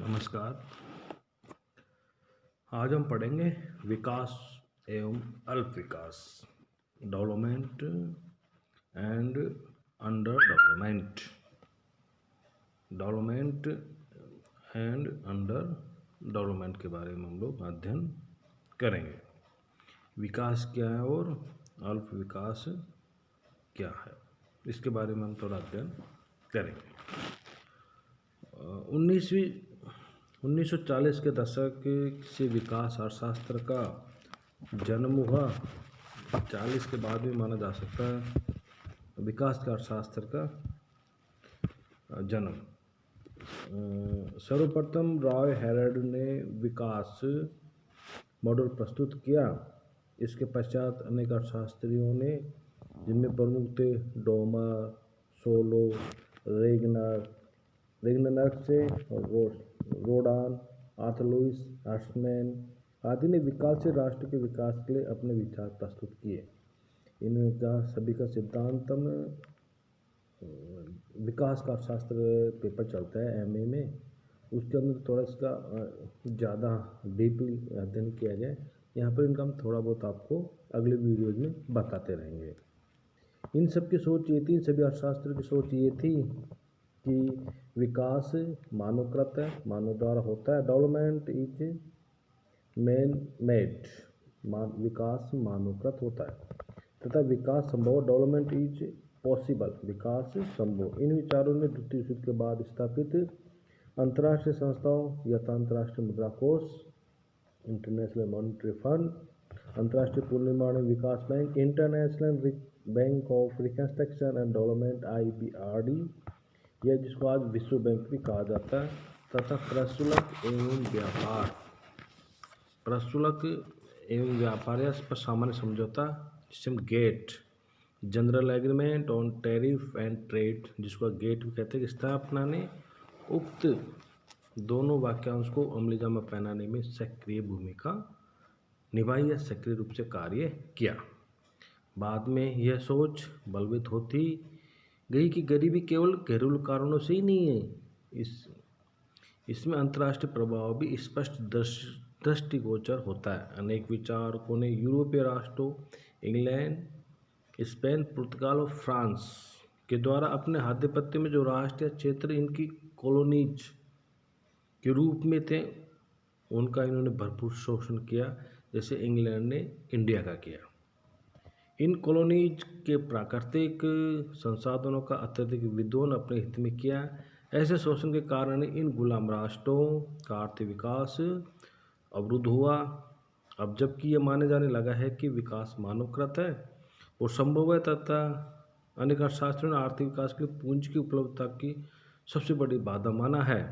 नमस्कार। आज हम पढ़ेंगे विकास एवं अल्प विकास, development and under development, development and under development के बारे में हम लोग अध्ययन करेंगे। विकास क्या है और अल्प विकास क्या है, इसके बारे में हम थोड़ा अध्ययन करेंगे। 1940 के दशक से विकास अर्थशास्त्र का जन्म हुआ। 40 के बाद भी माना जा सकता है विकास का अर्थशास्त्र का जन्म। सर्वप्रथम रॉय हेरल्ड ने विकास मॉडल प्रस्तुत किया। इसके पश्चात अनेक अर्थशास्त्रियों ने, जिनमें प्रमुख थे Domar, Solow, Ragnar Nurkse, Rodan, Arthur Lewis, Hirschman आदि ने विकासशील राष्ट्र के विकास के लिए अपने विचार प्रस्तुत किए। इनका सभी का सिद्धांतम विकास का अर्थशास्त्र पेपर चलता है एमए में, उसके अंदर थोड़ा इसका ज़्यादा डीपली अध्ययन किया गया। यहाँ पर इनका हम थोड़ा बहुत आपको अगले वीडियोज में बताते रहेंगे। इन सब की सोच ये थी, सभी अर्थशास्त्र की सोच ये थी कि विकास मानवकृत है, मानव द्वारा होता है। डेवलपमेंट इज मैन मेड, विकास मानवकृत होता है तथा विकास संभव, डेवलपमेंट इज पॉसिबल, विकास संभव। इन विचारों ने द्वितीय विश्व युद्ध के बाद स्थापित अंतर्राष्ट्रीय संस्थाओं यथा अंतर्राष्ट्रीय मुद्रा कोष, इंटरनेशनल मॉनिटरी फंड, अंतर्राष्ट्रीय पूर्ण निर्माण विकास bank, international bank of reconstruction and development IBRD, यह जिसको आज विश्व बैंक भी कहा जाता है, तथा प्रशुल्क एवं व्यापार, प्रशुल्क एवं व्यापार या पर सामान्य समझौता जिसे GATT, general agreement on tariff and trade, जिसको गेट भी कहते हैं, स्थापना ने उक्त दोनों वाक्यांश को अमलीजामा पहनाने में सक्रिय भूमिका निभाई या सक्रिय रूप से कार्य किया। बाद में यह सोच बलवृत होती गई कि गरीबी केवल घरेलू कारणों से ही नहीं है, इसमें अंतर्राष्ट्रीय प्रभाव भी स्पष्ट दृष्टिगोचर होता है। अनेक विचारकों ने यूरोपीय राष्ट्रों इंग्लैंड, स्पेन, पुर्तगाल और फ्रांस के द्वारा अपने आधिपत्य में जो राष्ट्र या क्षेत्र इनकी कॉलोनीज के रूप में थे, उनका इन्होंने भरपूर शोषण किया, जैसे इंग्लैंड ने इंडिया का किया। इन कॉलोनीज के प्राकृतिक संसाधनों का अत्यधिक विद्रोह अपने हित में किया। ऐसे शोषण के कारण इन गुलाम राष्ट्रों का आर्थिक विकास अवरुद्ध हुआ। अब जबकि यह माने जाने लगा है कि विकास मानवकृत है और संभव है, तथा अनेक अर्थशास्त्रियों ने आर्थिक विकास के लिए पूंजी की उपलब्धता की सबसे बड़ी बाधा माना है,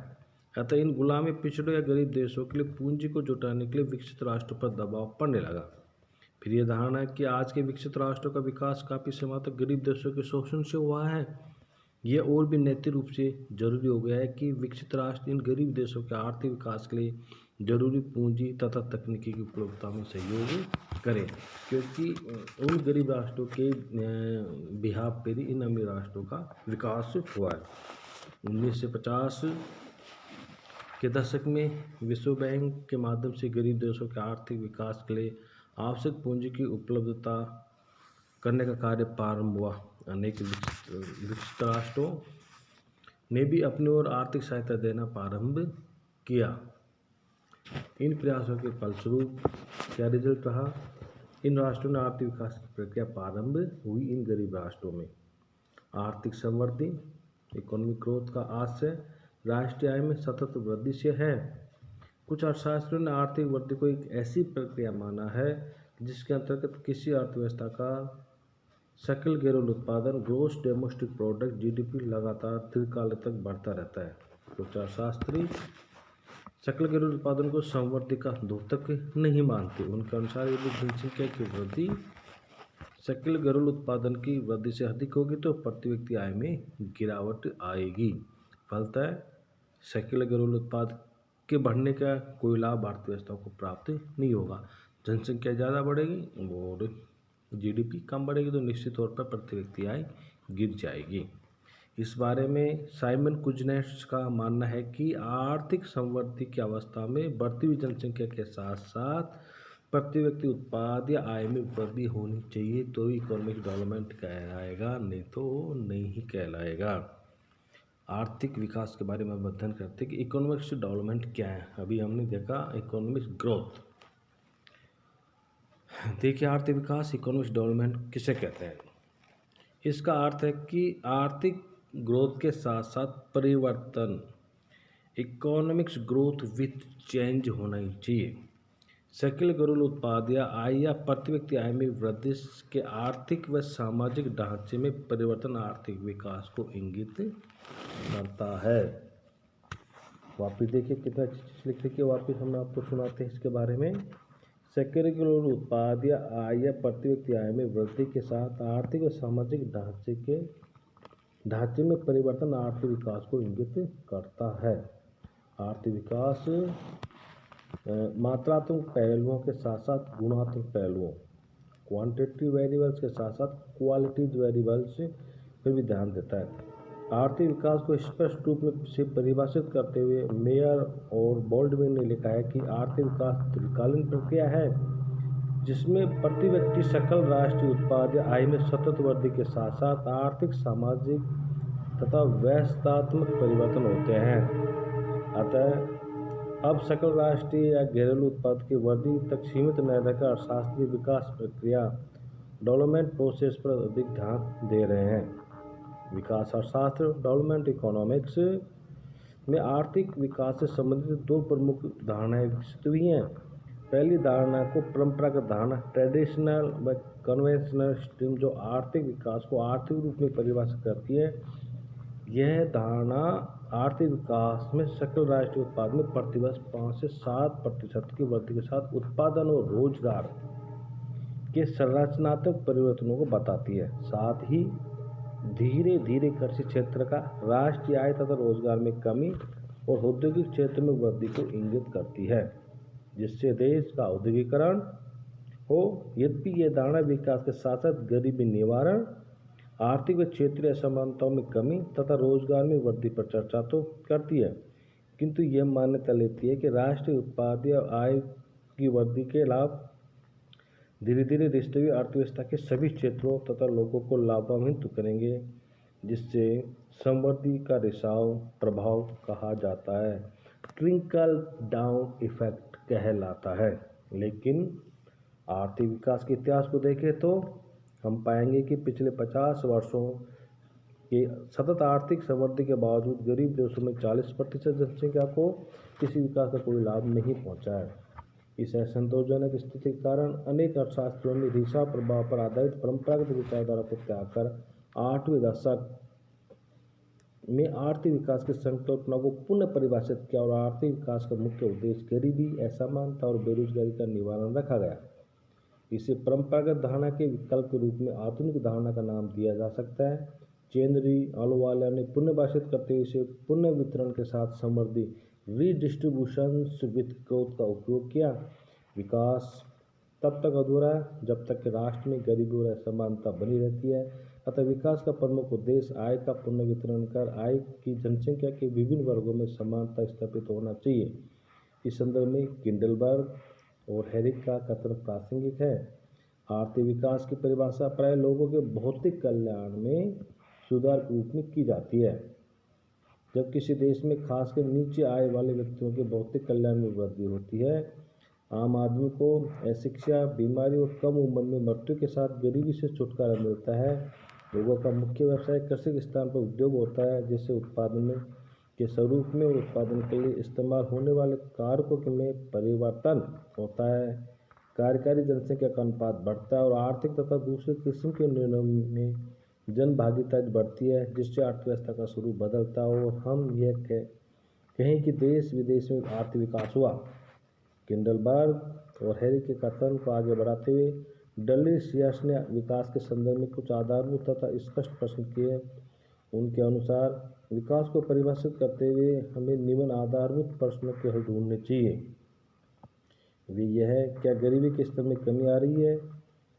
अतः इन गुलामी, पिछड़े या गरीब देशों के लिए पूंजी को जुटाने के लिए विकसित राष्ट्रों पर दबाव पड़ने लगा। फिर यह धारणा है कि आज के विकसित राष्ट्रों का विकास काफ़ी सीमा तक गरीब देशों के शोषण से हुआ है। यह और भी नैतिक रूप से जरूरी हो गया है कि विकसित राष्ट्र इन गरीब देशों के आर्थिक विकास के लिए जरूरी पूंजी तथा तकनीकी की उपलब्धता में सहयोग करें, क्योंकि उन गरीब राष्ट्रों के बिहाफ पर ही इन अमीर राष्ट्रों का विकास हुआ है। 1950 के दशक में विश्व बैंक के माध्यम से गरीब देशों के आर्थिक विकास के लिए आवश्यक पूंजी की उपलब्धता करने का कार्य प्रारंभ हुआ। अनेक विकसित राष्ट्रों ने भी अपनी ओर आर्थिक सहायता देना प्रारंभ किया। इन प्रयासों के फलस्वरूप क्या रिजल्ट रहा? इन राष्ट्रों ने आर्थिक विकास की प्रक्रिया प्रारंभ हुई। इन गरीब राष्ट्रों में आर्थिक समृद्धि, इकोनॉमिक ग्रोथ का आशय राष्ट्रीय आय में सतत वृद्धि से है। कुछ अर्थशास्त्रियों ने आर्थिक वृद्धि को एक ऐसी प्रक्रिया माना है जिसके अंतर्गत किसी अर्थव्यवस्था का सकल घरेलू उत्पादन, ग्रोस डोमेस्टिक प्रोडक्ट, GDP लगातार दीर्घकाल तक बढ़ता रहता है। कुछ अर्थशास्त्री सकल घरेलू उत्पादन को समृद्धि का द्योतक नहीं मानते। उनके अनुसार यदि जनसंख्या की वृद्धि सकल घरेलू उत्पादन की वृद्धि से अधिक होगी तो प्रति व्यक्ति आय में गिरावट आएगी। फलतः सकल घरेलू उत्पाद के बढ़ने का कोई लाभ अर्थव्यवस्था को प्राप्त नहीं होगा। जनसंख्या ज़्यादा बढ़ेगी और GDP कम बढ़ेगी तो निश्चित तौर पर प्रति व्यक्ति आय गिर जाएगी। इस बारे में साइमन कुजनेट्स का मानना है कि आर्थिक संवृद्धि की अवस्था में बढ़ती हुई जनसंख्या के साथ साथ प्रति व्यक्ति उत्पाद या आय में वृद्धि होनी चाहिए, तो इकोनॉमिक डेवलपमेंट कहलाएगा, नहीं तो नहीं कहलाएगा। आर्थिक विकास के बारे में अध्ययन करते हैं कि इकोनॉमिक्स डेवलपमेंट क्या है। अभी हमने देखा इकोनॉमिक्स ग्रोथ। देखिए आर्थिक विकास, इकोनॉमिक्स डेवलपमेंट किसे कहते हैं। इसका अर्थ है कि आर्थिक ग्रोथ के साथ साथ परिवर्तन, इकोनॉमिक्स ग्रोथ विथ चेंज होना ही चाहिए। सकल घरेलू उत्पाद या आय या प्रति व्यक्ति आय में वृद्धि के आर्थिक व सामाजिक ढांचे में परिवर्तन आर्थिक विकास को इंगित करता है। वापिस देखिए कितना अच्छी चीज लिख रखी है, वापिस हम आपको सुनाते हैं इसके बारे में। सकल घरेलू उत्पाद या आय या प्रति व्यक्ति आय में वृद्धि के साथ आर्थिक व सामाजिक ढांचे में परिवर्तन आर्थिक विकास को इंगित करता है। आर्थिक विकास मात्रात्मक पहलुओं के साथ साथ गुणात्मक पहलुओं, क्वांटिटेटिव वेरिएबल्स के साथ साथ क्वालिटीज वेरिएबल्स पर भी ध्यान देता है। आर्थिक विकास को स्पष्ट रूप से परिभाषित करते हुए मेयर और बोल्डविन ने लिखा है कि आर्थिक विकास दीर्घकालीन प्रक्रिया है जिसमें प्रति व्यक्ति सकल राष्ट्रीय उत्पाद या आय में सतत वृद्धि के साथ साथ आर्थिक, सामाजिक तथा व्यवस्थात्मक परिवर्तन होते हैं। अतः अब सकल राष्ट्रीय या घरेलू उत्पाद की वृद्धि तक सीमित न रहकर अर्थशास्त्रीय विकास प्रक्रिया, डेवलपमेंट प्रोसेस पर अधिक ध्यान दे रहे हैं। विकास अर्थशास्त्र, डेवलपमेंट इकोनॉमिक्स में आर्थिक विकास से संबंधित दो प्रमुख धारणाएं विकसित हुई हैं। पहली धारणा को परंपरागत धारणा, ट्रेडिशनल व कन्वेंशनल स्ट्रीम, जो आर्थिक विकास को आर्थिक रूप में परिभाषित करती है। यह धारणा आर्थिक विकास में सकल राष्ट्रीय उत्पाद में प्रतिवर्ष 5 से 7% की वृद्धि के साथ उत्पादन और रोजगार के संरचनात्मक परिवर्तनों को बताती है। साथ ही धीरे धीरे कृषि क्षेत्र का राष्ट्रीय आय तथा रोजगार में कमी और औद्योगिक क्षेत्र में वृद्धि को इंगित करती है, जिससे देश का औद्योगिकरण हो। यद्यपि यह धारणा विकास के साथ साथ गरीबी निवारण, आर्थिक व क्षेत्रीय असमानताओं में कमी तथा रोजगार में वृद्धि पर चर्चा तो करती है, किंतु यह मान्यता लेती है कि राष्ट्रीय उत्पाद या आय की वृद्धि के लाभ धीरे धीरे देश की अर्थव्यवस्था के सभी क्षेत्रों तथा लोगों को लाभान्वित करेंगे, जिससे समृद्धि का रिसाव प्रभाव कहा जाता है, ट्रिकल डाउन इफेक्ट कहलाता है। लेकिन आर्थिक विकास के इतिहास को देखें तो हम पाएंगे कि पिछले 50 वर्षों के सतत आर्थिक समृद्धि के बावजूद गरीब देशों में 40% जनसंख्या को किसी विकास का कोई लाभ नहीं पहुंचा है। इस असंतोषजनक स्थिति के कारण अनेक अर्थशास्त्रियों ने रिसाव प्रभाव पर आधारित परंपरागत विचारधारा को त्याग कर 8वें दशक में आर्थिक विकास की संकल्पना को पुनः परिभाषित किया और आर्थिक विकास का मुख्य उद्देश्य गरीबी, असमानता और बेरोजगारी का निवारण रखा गया। इसे परंपरागत धारणा के विकल्प के रूप में आधुनिक धारणा का नाम दिया जा सकता है। चेंद्री अहलुवालिया ने पुनर्भाषित करते हुए इसे पुनः वितरण के साथ समृद्धि, रीडिस्ट्रीब्यूशंस विथ ग्रोथ का उपयोग किया। विकास तब तक अधूरा है जब तक कि राष्ट्र में गरीबी और असमानता बनी रहती है। अतः विकास का प्रमुख उद्देश्य आय का पुनर्वितरण कर आय की जनसंख्या के विभिन्न वर्गों में समानता स्थापित होना चाहिए। इस संदर्भ में किंडलबर्ग और हेरिक का कथन प्रासंगिक है। आर्थिक विकास की परिभाषा प्राय लोगों के भौतिक कल्याण में सुधार के रूप में की जाती है। जब किसी देश में खासकर नीचे आय वाले व्यक्तियों के भौतिक कल्याण में वृद्धि होती है, आम आदमी को अशिक्षा, बीमारी और कम उम्र में मृत्यु के साथ गरीबी से छुटकारा मिलता है। लोगों का मुख्य व्यवसाय कृषि के स्थान पर उद्योग होता है, जिससे उत्पादन के स्वरूप में और उत्पादन के लिए इस्तेमाल होने वाले कारकों में परिवर्तन होता है। कार्यकारी जनसंख्या का अनुपात बढ़ता है और आर्थिक तथा दूसरे किस्म के निर्णयों में जन भागीदारी बढ़ती है, जिससे अर्थव्यवस्था का स्वरूप बदलता है और हम यह कहें कि देश विदेश में आर्थिक विकास हुआ। किंडलबर्ग और हेरिक के कथन को आगे बढ़ाते हुए डल्लिस यश ने विकास के संदर्भ में कुछ आधारभूत तथा स्पष्ट प्रश्न किए। उनके अनुसार विकास को परिभाषित करते हुए हमें निम्न आधारभूत प्रश्नों के हल ढूंढने चाहिए। वे यह है, क्या गरीबी के स्तर में कमी आ रही है?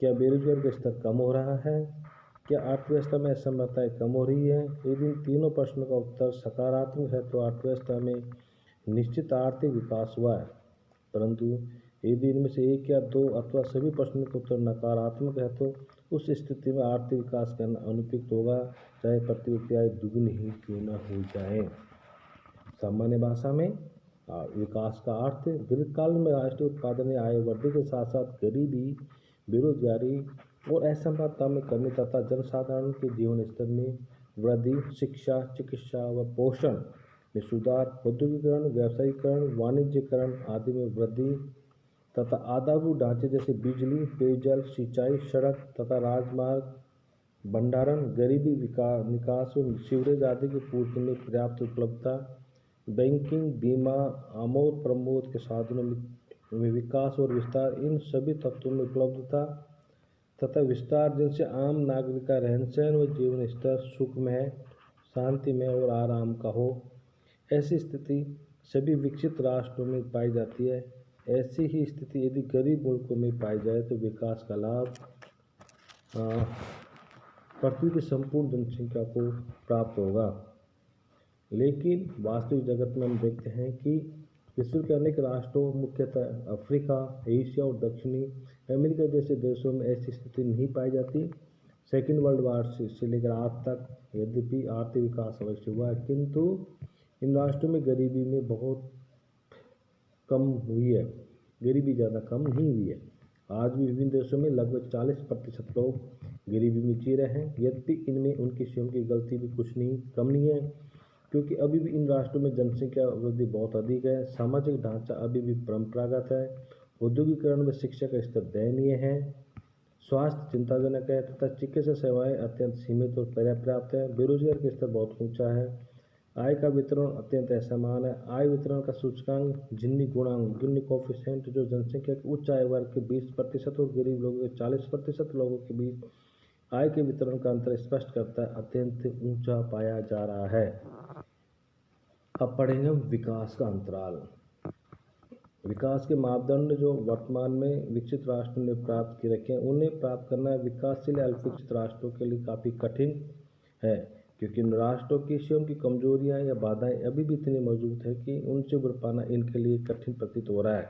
क्या बेरोजगारी का स्तर कम हो रहा है? क्या अर्थव्यवस्था में असमर्थताएं कम हो रही है? यदि इन तीनों प्रश्नों का उत्तर सकारात्मक है तो अर्थव्यवस्था में निश्चित आर्थिक विकास हुआ है, परंतु यदि इनमें से एक या दो अथवा सभी प्रश्नों का उत्तर नकारात्मक है तो उस स्थिति में आर्थिक विकास करना अनुपयुक्त होगा, चाहे प्रति व्यक्ति आय दुगुनी ही क्यों न हो जाए। सामान्य भाषा में विकास का अर्थ दीर्घकाल में राष्ट्रीय उत्पादन या आय वृद्धि के साथ साथ गरीबी, बेरोजगारी और असमानता में कमी तथा जनसाधारण के जीवन स्तर में वृद्धि, शिक्षा, चिकित्सा व पोषण में सुधार, औद्योगिकरण, व्यावसायीकरण, वाणिज्यकरण आदि में वृद्धि तथा आधारभूत ढांचे जैसे बिजली, पेयजल, सिंचाई, सड़क तथा राजमार्ग, भंडारण, गरीबी निकास व सीवरेज आदि की पूर्ति में पर्याप्त उपलब्धता, बैंकिंग, बीमा, आमोद प्रमोद के साधनों में विकास और विस्तार, इन सभी तत्वों में उपलब्धता तथा विस्तार जिनसे आम नागरिक का रहन सहन व जीवन स्तर सुखमय, शांतिमय और आराम का हो, ऐसी स्थिति सभी विकसित राष्ट्रों में पाई जाती है। ऐसी ही स्थिति यदि गरीब मुल्कों में पाई जाए तो विकास का लाभ पृथ्वी की संपूर्ण जनसंख्या को प्राप्त होगा। लेकिन वास्तविक जगत में हम देखते हैं कि विश्व के अनेक राष्ट्रों, मुख्यतः अफ्रीका, एशिया और दक्षिणी अमेरिका जैसे देशों में ऐसी स्थिति नहीं पाई जाती। सेकेंड वर्ल्ड वार से लेकर आज तक यद्यपि आर्थिक विकास अवश्य हुआ है, किंतु इन राष्ट्रों में गरीबी में बहुत कम हुई है, गरीबी ज़्यादा कम नहीं हुई है। आज भी विभिन्न देशों में लगभग 40% लोग गरीबी में जी रहे हैं, यद्यपि इनमें उनकी स्वयं की गलती भी कुछ नहीं कम नहीं है, क्योंकि अभी भी इन राष्ट्रों में जनसंख्या वृद्धि बहुत अधिक है, सामाजिक ढांचा अभी भी परंपरागत है, औद्योगिकरण व शिक्षा का स्तर दयनीय है, स्वास्थ्य चिंताजनक है तथा चिकित्सा सेवाएं अत्यंत सीमित और पर्याप्त है, बेरोजगार का स्तर बहुत ऊंचा है, आय का वितरण अत्यंत असमान है। आय वितरण का सूचकांक जिन्नी गुणांक गिनी कोफिशिएंट जो जनसंख्या के उच्च आय वर्ग के 20% और गरीब लोगों के 40% लोगों के बीच आय के वितरण का अंतर स्पष्ट करता है, अत्यंत ऊंचा पाया जा रहा है। अब पढ़ेंगे हम विकास का अंतराल। विकास के मापदंड जो वर्तमान में विकसित राष्ट्रों ने प्राप्त किए रखे हैं, उन्हें प्राप्त करना विकासशील अल्पविकसित राष्ट्रों के लिए काफ़ी कठिन है, क्योंकि इन राष्ट्रों की स्वयं की कमजोरियां या बाधाएं अभी भी इतनी मौजूद है कि उनसे उबर पाना इनके लिए कठिन प्रतीत हो रहा है।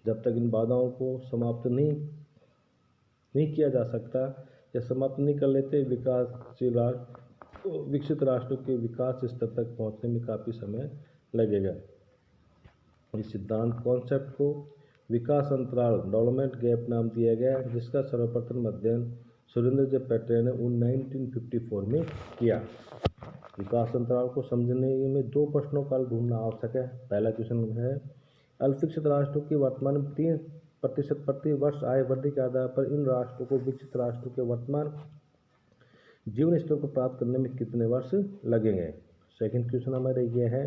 जब तक इन बाधाओं को समाप्त नहीं किया जा सकता या समाप्त नहीं कर लेते, विकसित राष्ट्रों के विकास स्तर तक पहुंचने में काफ़ी समय लगेगा। इस सिद्धांत कॉन्सेप्ट को विकास अंतराल डेवलपमेंट गैप नाम दिया गया है, जिसका सर्वप्रथम अध्ययन सुरेंद्र जे पेट्रे ने 1954 में किया। विकास अंतराल को समझने में दो प्रश्नों का ढूंढना आवश्यक है। पहला क्वेश्चन है, अल्पविकसित राष्ट्रों की वर्तमान में 3% प्रति वर्ष आय वृद्धि के आधार पर इन राष्ट्रों को विकसित राष्ट्रों के वर्तमान जीवन स्तर को प्राप्त करने में कितने वर्ष लगेंगे। सेकंड क्वेश्चन हमारा ये है,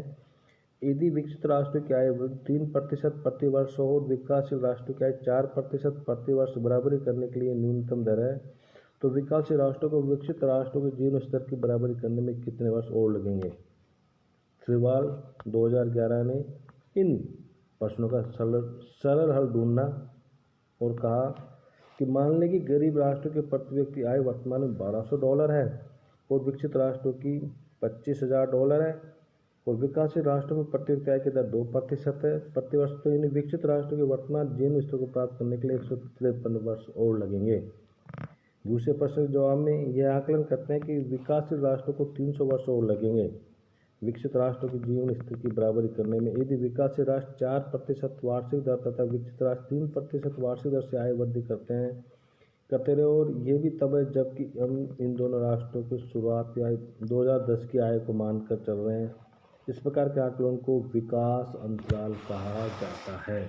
यदि विकसित राष्ट्रों की आय 3% प्रति वर्ष हो और विकासशील राष्ट्रों की आय 4% प्रति वर्ष बराबरी करने के लिए न्यूनतम दर है, तो विकासशील राष्ट्रों को विकसित राष्ट्रों के जीवन स्तर की बराबरी करने में कितने वर्ष और लगेंगे। त्रिवाल 2011 ने इन प्रश्नों का सरल हल ढूंढा और कहा कि मान लें कि गरीब राष्ट्रों के प्रति व्यक्ति आय वर्तमान में $1200 है और विकसित राष्ट्रों की $25,000 है और विकासशील राष्ट्रों में प्रति व्यक्ति आय की दर 2% है प्रति वर्ष, तो इन विकसित राष्ट्रों के वर्तमान जीवन स्तर को प्राप्त करने के लिए 153 वर्ष और लगेंगे। दूसरे प्रश्न के जवाब में यह आकलन करते हैं कि विकासशील राष्ट्रों को 300 वर्ष और लगेंगे विकसित राष्ट्रों के जीवन स्तर की बराबरी करने में, यदि विकासशील राष्ट्र 4% वार्षिक दर तथा विकसित राष्ट्र 3% वार्षिक दर से आय वृद्धि करते रहे, और ये भी तब है जबकि हम इन दोनों राष्ट्रों की शुरुआती आय 2010 की आय को मानकर चल रहे हैं। इस प्रकार के आकलन को विकास अंतराल कहा जाता है।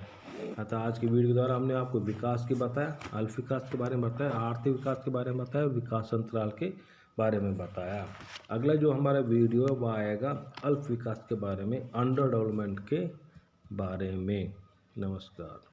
अतः आज की वीडियो के द्वारा हमने आपको विकास की बताया, अल्प विकास के बारे में बताया, आर्थिक विकास के बारे में बताया, विकास अंतराल के बारे में बताया। अगला जो हमारा वीडियो है वह आएगा अल्प विकास के बारे में, अंडर डेवलपमेंट के बारे में। नमस्कार।